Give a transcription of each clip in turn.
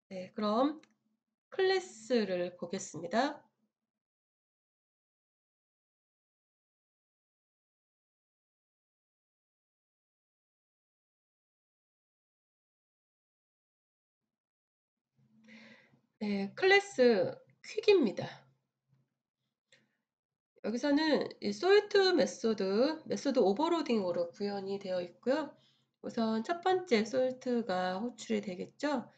네, 그럼 클래스를 보겠습니다. 네, 클래스 퀵입니다. 여기서는 이 솔트 메소드 오버로딩으로 구현이 되어 있고요. 우선 첫 번째 솔트가 호출이 되겠죠.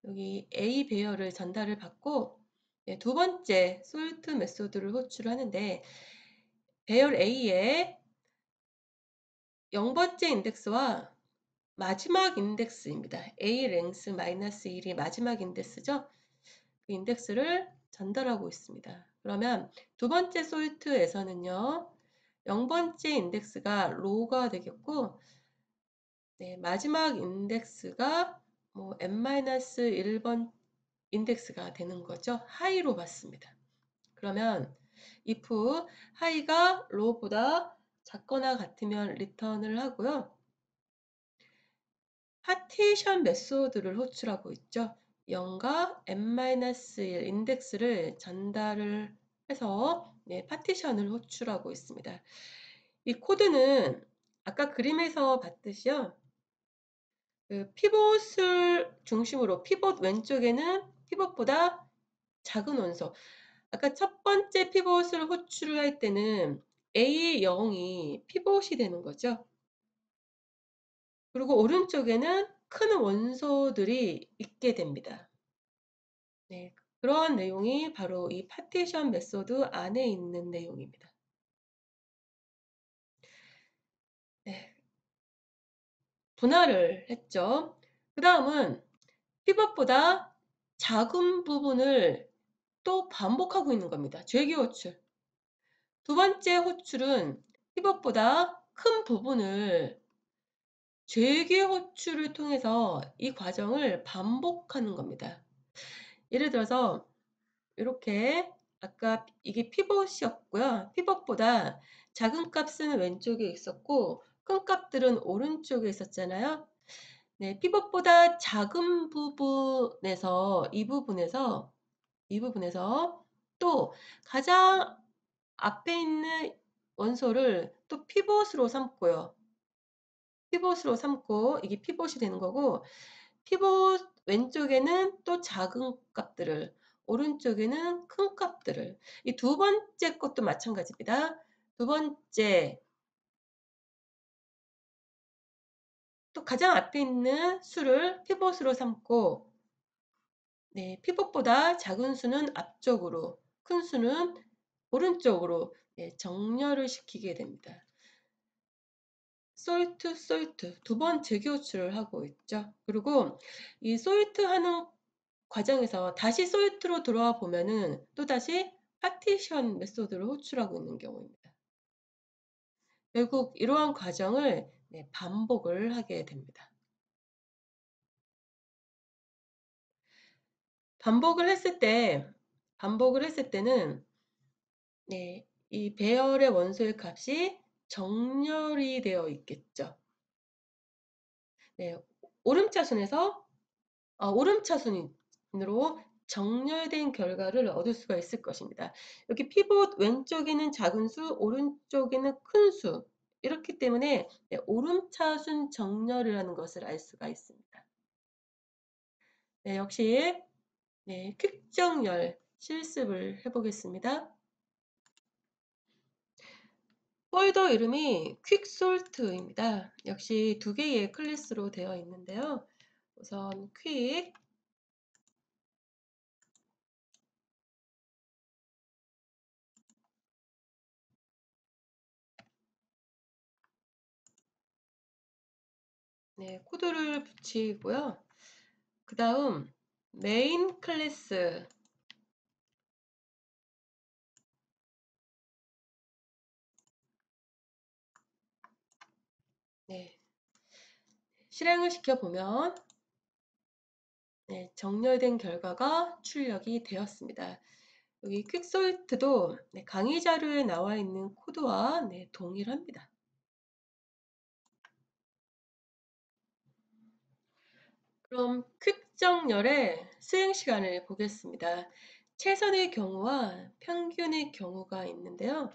여기 A 배열을 전달을 받고, 네, 두 번째 솔트 메소드를 호출하는데, 배열 A의 0번째 인덱스와 마지막 인덱스입니다. A 랭스 마이너스 1이 마지막 인덱스죠. 그 인덱스를 전달하고 있습니다. 그러면 두 번째 솔트에서는요, 0번째 인덱스가 로우가 되겠고, 네, 마지막 인덱스가 뭐 n-1번 인덱스가 되는 거죠. 하이로 받습니다. 그러면 if 하이가 로우보다 작거나 같으면 리턴을 하고요. 파티션 메소드를 호출하고 있죠. 0과 n-1 인덱스를 전달을 해서 네, 파티션을 호출하고 있습니다. 이 코드는 아까 그림에서 봤듯이요. 그 피봇을 중심으로 피봇 왼쪽에는 피봇보다 작은 원소. 아까 첫 번째 피봇을 호출을 할 때는 A0이 피봇이 되는 거죠. 그리고 오른쪽에는 큰 원소들이 있게 됩니다. 네, 그런 내용이 바로 이 파티션 메소드 안에 있는 내용입니다. 네, 분할을 했죠. 그 다음은 피벗보다 작은 부분을 또 반복하고 있는 겁니다. 죄기 호출. 두 번째 호출은 피벗보다 큰 부분을 죄기 호출을 통해서 이 과정을 반복하는 겁니다. 예를 들어서 이렇게 아까 이게 피벗이었고요. 피벗보다 작은 값은 왼쪽에 있었고 큰 값들은 오른쪽에 있었잖아요. 네, 피벗보다 작은 부분에서 이 부분에서 또 가장 앞에 있는 원소를 또 피벗으로 삼고요. 피벗으로 삼고 이게 피벗이 되는 거고 피벗 왼쪽에는 또 작은 값들을 오른쪽에는 큰 값들을 이 두 번째 것도 마찬가지입니다. 두 번째 또 가장 앞에 있는 수를 피벗으로 삼고 네, 피벗보다 작은 수는 앞쪽으로 큰 수는 오른쪽으로 네, 정렬을 시키게 됩니다. 솔트 두 번 재기 호출을 하고 있죠. 그리고 이 솔트 하는 과정에서 다시 솔트로 돌아와 보면은 또다시 파티션 메소드를 호출하고 있는 경우입니다. 결국 이러한 과정을 네, 반복을 하게 됩니다. 반복을 했을 때는 네, 이 배열의 원소의 값이 정렬이 되어 있겠죠. 네, 오름차순에서 오름차순으로 정렬된 결과를 얻을 수가 있을 것입니다. 여기 피봇 왼쪽에는 작은 수, 오른쪽에는 큰 수. 이렇기 때문에 네, 오름차순 정렬이라는 것을 알 수가 있습니다. 네, 역시 네, 퀵정렬 실습을 해보겠습니다. 폴더 이름이 퀵솔트입니다. 역시 두 개의 클래스로 되어 있는데요. 우선 퀵 네, 코드를 붙이고요. 그 다음 메인 클래스 네, 실행을 시켜보면 네, 정렬된 결과가 출력이 되었습니다. 여기 퀵솔트도 네, 강의 자료에 나와 있는 코드와 네, 동일합니다. 그럼 퀵정렬의 수행 시간을 보겠습니다. 최선의 경우와 평균의 경우가 있는데요.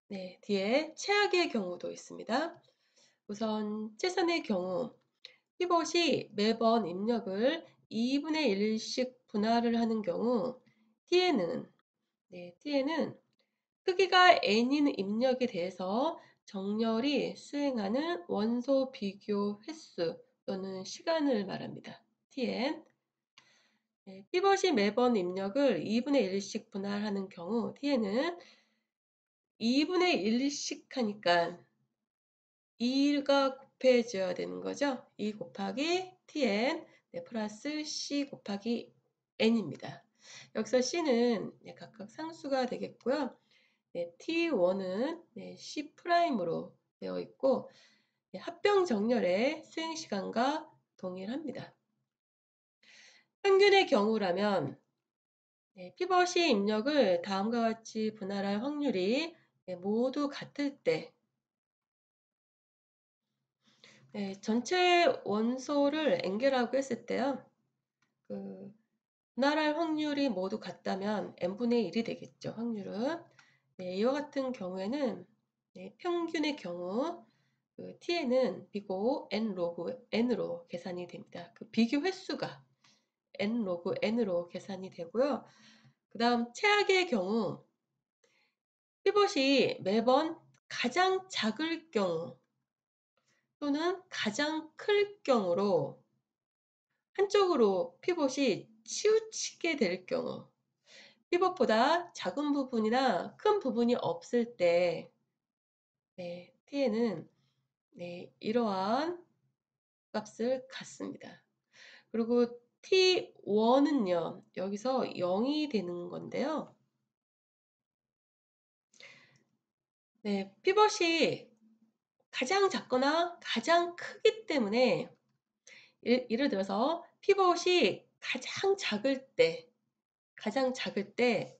네, 뒤에 최악의 경우도 있습니다. 우선 최선의 경우, 피벗이 매번 입력을 2분의 1씩 분할을 하는 경우 t에는 크기가 n인 입력에 대해서 정렬이 수행하는 원소 비교 횟수 또는 시간을 말합니다. tn. 네, 피벗이 매번 입력을 2분의 1씩 분할하는 경우 t는 2분의 1씩 하니까 2가 곱해져야 되는 거죠. 2 곱하기 tn 플러스 c 곱하기 n입니다. 여기서 c는 각각 상수가 되겠고요. t1은 C'으로 되어 있고 합병 정렬의 수행 시간과 동일합니다. 평균의 경우라면 피벗이 입력을 다음과 같이 분할할 확률이 모두 같을 때 전체 원소를 n개라고 했을 때요. 분할할 확률이 모두 같다면 n분의 1이 되겠죠. 확률은. 이와 같은 경우에는 평균의 경우 t는 비고 n 로그 n으로 계산이 됩니다. 그 비교 횟수가 n 로그 n으로 계산이 되고요. 그 다음 최악의 경우 피벗이 매번 가장 작을 경우 또는 가장 클 경우로 한쪽으로 피벗이 치우치게 될 경우 피벗보다 작은 부분이나 큰 부분이 없을 때 t는 이러한 값을 갖습니다. 그리고 T1은요, 여기서 0이 되는 건데요. 피벗이 가장 작거나 가장 크기 때문에, 예를 들어서 피벗이 가장 작을 때,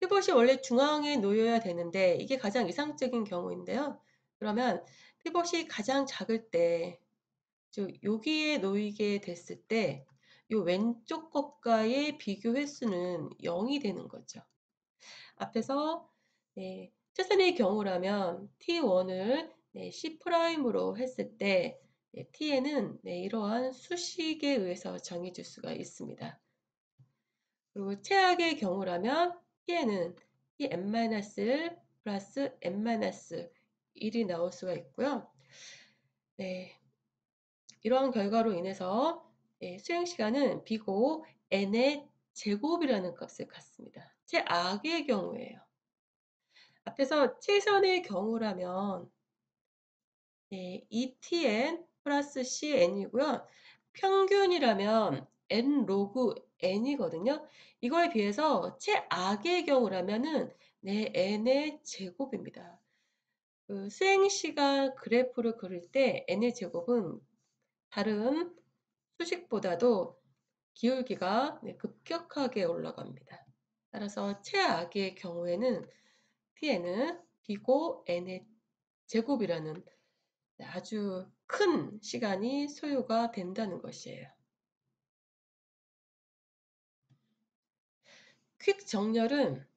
피벗이 원래 중앙에 놓여야 되는데, 이게 가장 이상적인 경우인데요. 그러면 피벗이 가장 작을 때, 즉 여기에 놓이게 됐을 때 이 왼쪽 것과의 비교 횟수는 0이 되는 거죠. 앞에서 최선의 경우라면 T1을 C'으로 했을 때 T에는 이러한 수식에 의해서 정해질 수가 있습니다. 그리고 최악의 경우라면 T에는 Tn-1 플러스 n-1이 나올 수가 있고요. 이러한 결과로 인해서 수행 시간은 비고 n의 제곱이라는 값을 갖습니다. 최악의 경우예요. 앞에서 최선의 경우라면 ETN 플러스 CN이고요. 평균이라면 n 로그 n이거든요. 이거에 비해서 최악의 경우라면은 n의 제곱입니다. 그 수행 시간 그래프를 그릴 때 n의 제곱은 다른 수식보다도 기울기가 급격하게 올라갑니다. 따라서 최악의 경우에는 t는 b고 n의 제곱이라는 아주 큰 시간이 소요가 된다는 것이에요. 퀵 정렬은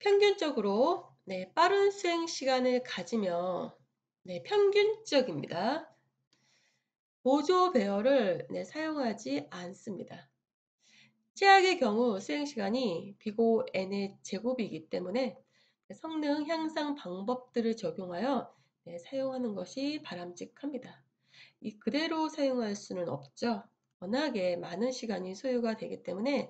평균적으로 빠른 수행 시간을 가지며 평균적입니다. 보조 배열을 사용하지 않습니다. 최악의 경우 수행시간이 비고 n의 제곱이기 때문에 성능 향상 방법들을 적용하여 사용하는 것이 바람직합니다. 이 그대로 사용할 수는 없죠. 워낙에 많은 시간이 소요가 되기 때문에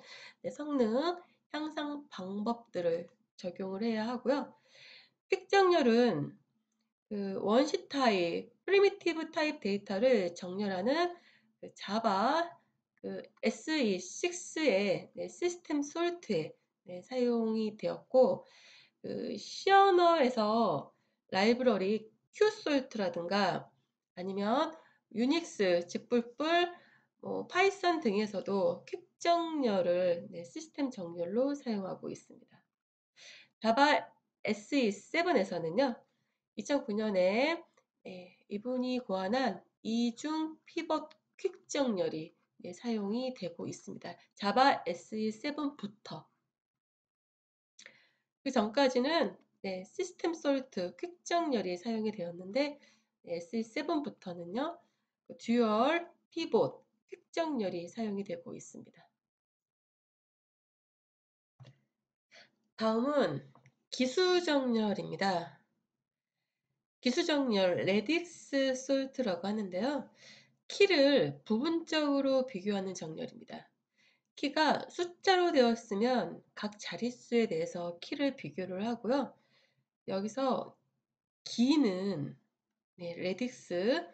성능 향상 방법들을 적용을 해야 하고요. 픽정렬은 그 원시 타입, 프리미티브 타입 데이터를 정렬하는 자바 SE6의 시스템 솔트에 사용이 되었고, 시어너에서 라이브러리 qsolt라든가 아니면 유닉스, 집불불, 파이썬 등에서도 퀵 정렬을 시스템 정렬로 사용하고 있습니다. 자바 SE7에서는요, 2009년에 이분이 고안한 이중 피벗 퀵 정렬이 사용이 되고 있습니다. 자바 SE7부터. 그 전까지는 시스템 솔트 퀵 정렬이 사용이 되었는데 SE7부터는요. 듀얼 피봇 퀵 정렬이 사용이 되고 있습니다. 다음은 기수 정렬입니다. 기수 정렬 레딕스 솔트라고 하는데요. 키를 부분적으로 비교하는 정렬입니다. 키가 숫자로 되었으면 각 자릿수에 대해서 키를 비교를 하고요. 여기서 기는 레딕스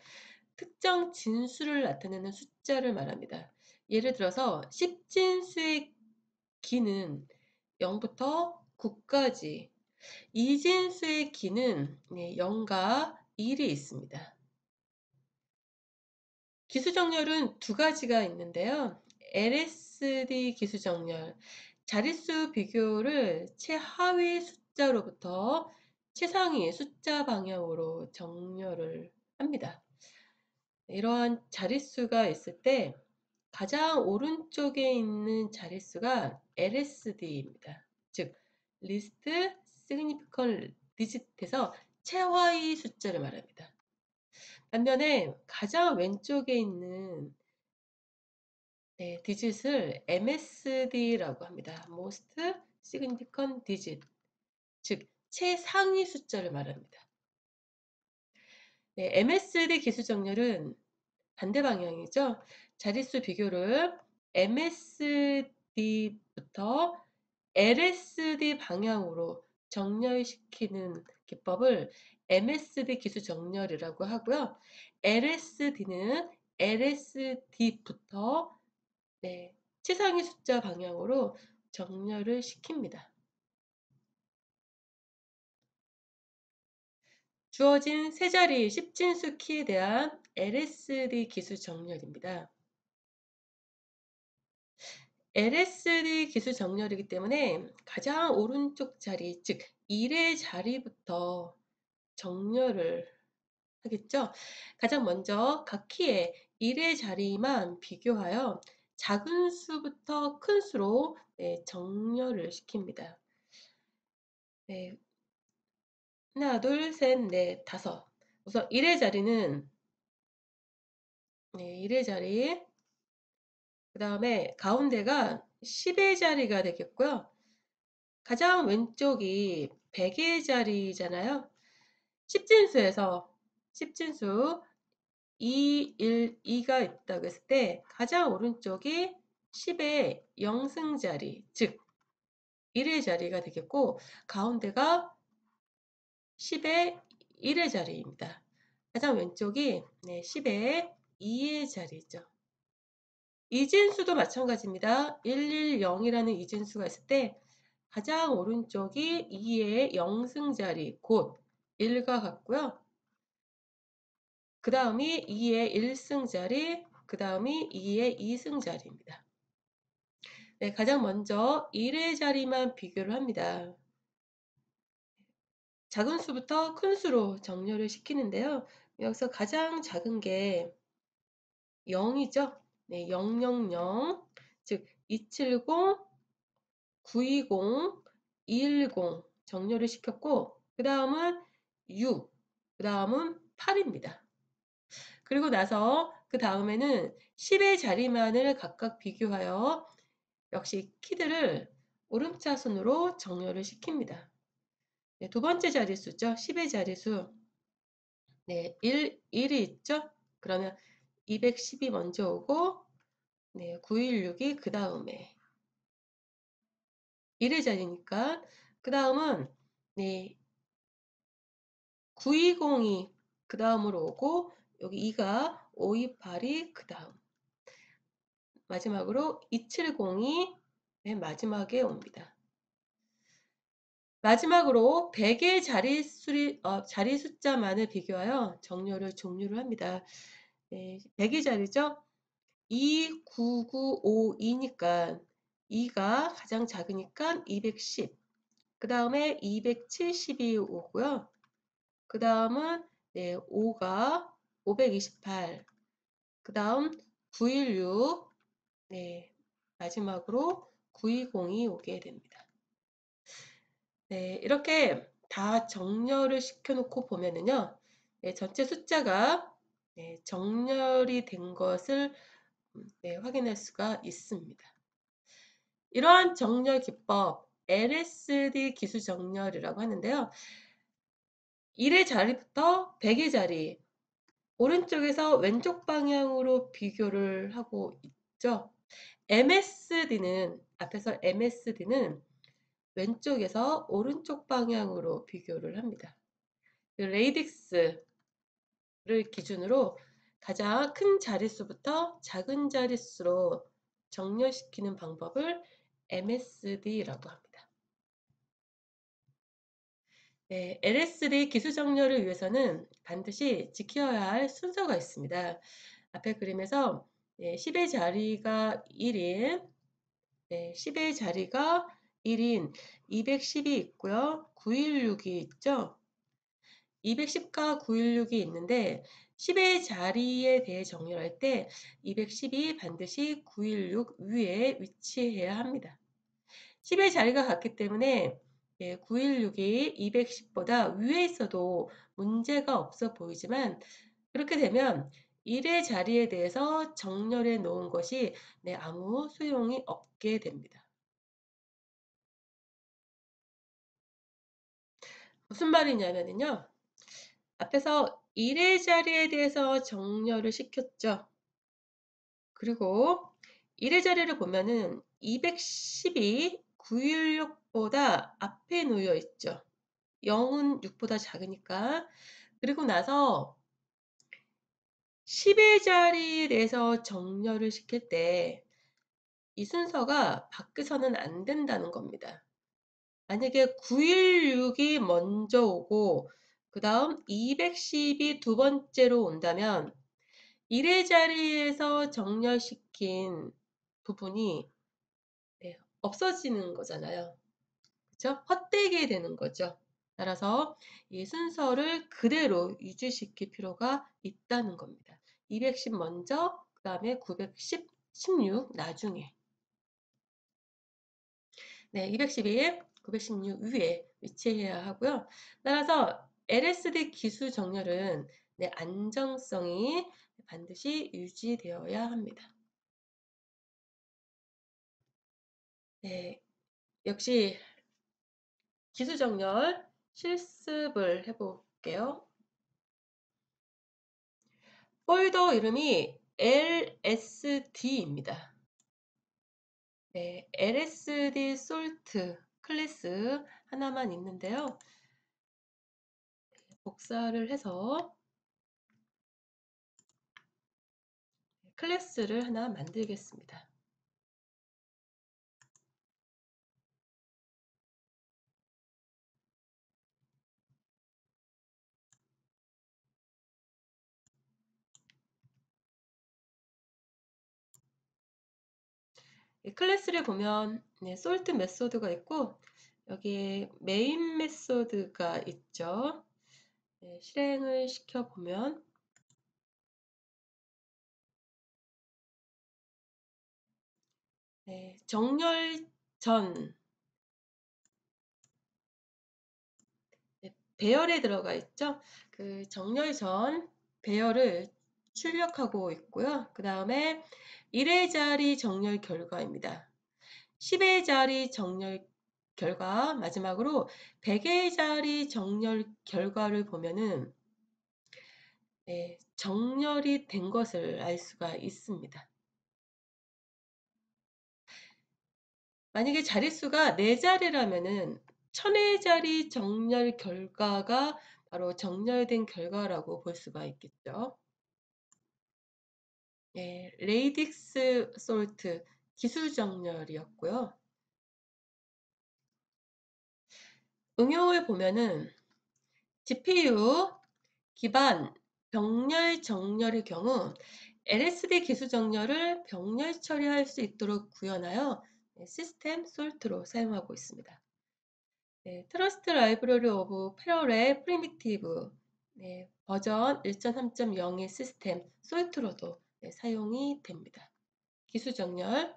특정 진수를 나타내는 숫자를 말합니다. 예를 들어서 10진수의 기는 0부터 9까지, 이진수의 기는 0과 1이 있습니다. 기수정렬은 두 가지가 있는데요. LSD 기수정렬, 자릿수 비교를 최하위 숫자로부터 최상위 숫자 방향으로 정렬을 합니다. 이러한 자릿수가 있을 때 가장 오른쪽에 있는 자릿수가 LSD입니다. 즉, Least Significant Digit에서 최하위 숫자를 말합니다. 반면에 가장 왼쪽에 있는 디짓을 MSD라고 합니다. Most Significant Digit, 즉 최상위 숫자를 말합니다. MSD 기수정렬은 반대 방향이죠. 자릿수 비교를 MSD부터 LSD 방향으로 정렬시키는 기법을 MSD 기수 정렬이라고 하고요. LSD는 LSD부터 최상위 숫자 방향으로 정렬을 시킵니다. 주어진 세 자리 10진수 키에 대한 LSD 기수 정렬입니다. LSD 기수 정렬이기 때문에 가장 오른쪽 자리, 즉 1의 자리부터 정렬을 하겠죠. 가장 먼저 각 키의 1의 자리만 비교하여 작은 수부터 큰 수로 정렬을 시킵니다. 하나, 둘, 셋, 넷, 다섯. 우선 1의 자리는 1의 자리, 그 다음에 가운데가 10의 자리가 되겠고요. 가장 왼쪽이 100의 자리잖아요. 10진수 2, 1, 2가 있다고 했을 때 가장 오른쪽이 10의 0승 자리, 즉 1의 자리가 되겠고 가운데가 10의 1의 자리입니다. 가장 왼쪽이 10의 2의 자리죠. 이진수도 마찬가지입니다. 110이라는 이진수가 있을 때 가장 오른쪽이 2의 0승 자리, 곧 1과 같고요. 그 다음이 2의 1승 자리, 그 다음이 2의 2승 자리입니다. 가장 먼저 1의 자리만 비교를 합니다. 작은 수부터 큰 수로 정렬을 시키는데요. 여기서 가장 작은 게 0이죠. 000, 즉 270, 920, 210 정렬을 시켰고 그 다음은 6, 그 다음은 8입니다. 그리고 나서 그 다음에는 10의 자리만을 각각 비교하여 역시 키들을 오름차순으로 정렬을 시킵니다. 두 번째 자릿수죠. 10의 자릿수. 1이 있죠? 그러면 210이 먼저 오고 916이 그 다음에 1의 자리니까 그 다음은 920이 그 다음으로 오고 여기 2가 528이 그 다음 마지막으로 270이 맨 마지막에 옵니다. 마지막으로 100의 자리 숫자만을 비교하여 정렬을 종료를 합니다. 100의 자리죠? 2, 9, 9, 5, 2니까 2가 가장 작으니까 210. 그 다음에 270이 오고요. 그 다음은 5가 528. 그 다음 916, 네, 마지막으로 9202 오게 됩니다. 네, 이렇게 다 정렬을 시켜놓고 보면은요, 네, 전체 숫자가 네, 정렬이 된 것을 네, 확인할 수가 있습니다. 이러한 정렬 기법, LSD 기수 정렬이라고 하는데요. 1의 자리부터 100의 자리, 오른쪽에서 왼쪽 방향으로 비교를 하고 있죠. MSD는, 앞에서 MSD는 왼쪽에서 오른쪽 방향으로 비교를 합니다. 레이딕스를 기준으로 가장 큰 자릿수부터 작은 자릿수로 정렬시키는 방법을 MSD라고 합니다. 네, LSD 기수 정렬을 위해서는 반드시 지켜야 할 순서가 있습니다. 앞에 그림에서 10의 자리가 1인, 10의 자리가 1인 210이 있고요. 916이 있죠. 210과 916이 있는데 10의 자리에 대해 정렬할 때 210이 반드시 916 위에 위치해야 합니다. 10의 자리가 같기 때문에 916이 210보다 위에 있어도 문제가 없어 보이지만 그렇게 되면 1의 자리에 대해서 정렬해 놓은 것이 아무 소용이 없게 됩니다. 무슨 말이냐면요. 앞에서 1의 자리에 대해서 정렬을 시켰죠. 그리고 1의 자리를 보면은 210이 916보다 앞에 놓여 있죠. 0은 6보다 작으니까. 그리고 나서 10의 자리에 대해서 정렬을 시킬 때 이 순서가 바뀌어서는 안 된다는 겁니다. 만약에 916이 먼저 오고 그 다음 210이 두 번째로 온다면 1의 자리에서 정렬시킨 부분이 없어지는 거잖아요. 그렇죠? 헛되게 되는 거죠. 따라서 이 순서를 그대로 유지시킬 필요가 있다는 겁니다. 210 먼저, 그 다음에 910, 16 나중에. 네, 212, 916 위에 위치해야 하고요. 따라서 LSD 기수 정렬은 안정성이 반드시 유지되어야 합니다. 네, 역시 기수 정렬 실습을 해볼게요. 폴더 이름이 LSD입니다. 네, LSD 솔트 클래스 하나만 있는데요. 복사를 해서 클래스를 하나 만들겠습니다. 이 클래스를 보면 솔트 메소드가 있고 여기에 메인 메소드가 있죠. 실행을 시켜보면 정렬 전 배열에 들어가 있죠. 그 정렬 전 배열을 출력하고 있고요. 그 다음에 1의 자리 정렬 결과입니다. 10의 자리 정렬 결과, 마지막으로 100의 자리 정렬 결과를 보면은 정렬이 된 것을 알 수가 있습니다. 만약에 자릿수가 4자리라면은 1000의 자리 정렬 결과가 바로 정렬된 결과라고 볼 수가 있겠죠. 레이딕스 솔트 기술 정렬이었고요. 응용을 보면은 GPU 기반 병렬 정렬의 경우 LSD 기술 정렬을 병렬 처리할 수 있도록 구현하여 시스템 솔트로 사용하고 있습니다. 트러스트 라이브러리 오브 패러렐 프리미티브 버전 1.3.0의 시스템 솔트로도 네, 사용이 됩니다. 기수정렬.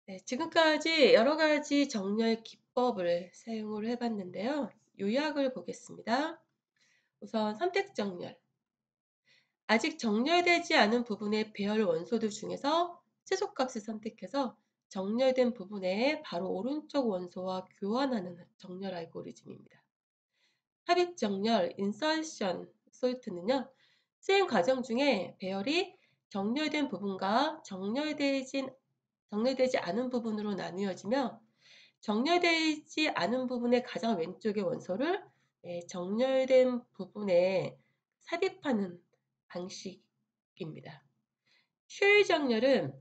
네, 지금까지 여러 가지 정렬 기법을 사용을 해 봤는데요. 요약을 보겠습니다. 우선 선택정렬. 아직 정렬되지 않은 부분의 배열 원소들 중에서 최소값을 선택해서 정렬된 부분에 바로 오른쪽 원소와 교환하는 정렬 알고리즘입니다. 삽입 정렬, 인설션 솔트는요. 수행 과정 중에 배열이 정렬된 부분과 정렬되지 않은 부분으로 나누어지며 정렬되지 않은 부분의 가장 왼쪽의 원소를 정렬된 부분에 삽입하는 방식입니다. 쉘 정렬은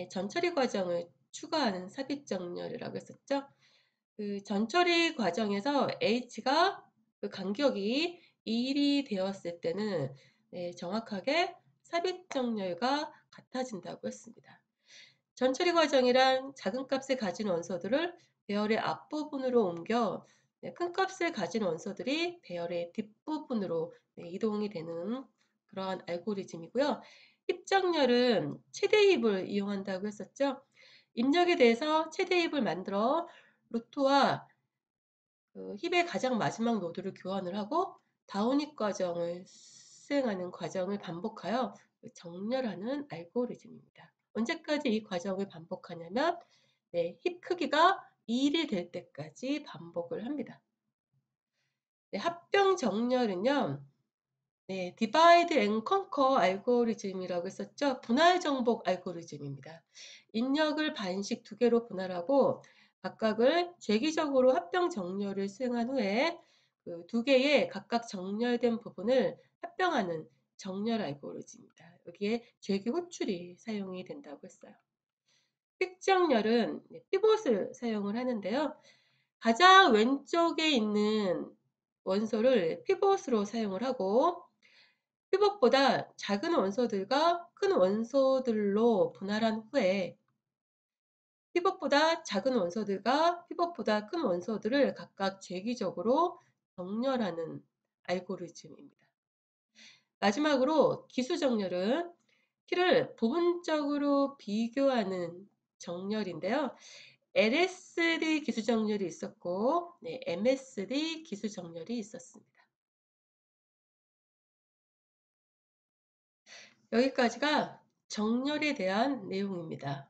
전처리 과정을 추가하는 삽입 정렬이라고 했었죠. 그 전처리 과정에서 H가 그 간격이 1이 되었을 때는 정확하게 삽입 정렬과 같아진다고 했습니다. 전처리 과정이란 작은 값을 가진 원소들을 배열의 앞부분으로 옮겨 큰 값을 가진 원소들이 배열의 뒷부분으로 이동이 되는 그러한 알고리즘이고요. 힙정렬은 최대 힙을 이용한다고 했었죠. 입력에 대해서 최대 힙을 만들어 루트와 그 힙의 가장 마지막 노드를 교환을 하고 다운힙 과정을 수행하는 과정을 반복하여 정렬하는 알고리즘입니다. 언제까지 이 과정을 반복하냐면 힙 크기가 1이 될 때까지 반복을 합니다. 합병 정렬은요. 디바이드 앤 컨커 알고리즘이라고 했었죠. 분할 정복 알고리즘입니다. 입력을 반씩 두 개로 분할하고 각각을 zwe기적으로 합병 정렬을 수행한 후에 그 두 개의 각각 정렬된 부분을 합병하는 정렬 알고리즘입니다. 여기에 zwe기 호출이 사용이 된다고 했어요. 픽정렬은 피봇을 사용을 하는데요. 가장 왼쪽에 있는 원소를 피봇으로 사용을 하고 피봇보다 작은 원소들과 큰 원소들로 분할한 후에 피봇보다 작은 원소들과 피봇보다 큰 원소들을 각각 zwe기적으로 정렬하는 알고리즘입니다. 마지막으로 기수정렬은 키를 부분적으로 비교하는 정렬인데요. LSD 기수정렬이 있었고 MSD 기수정렬이 있었습니다. 여기까지가 정렬에 대한 내용입니다.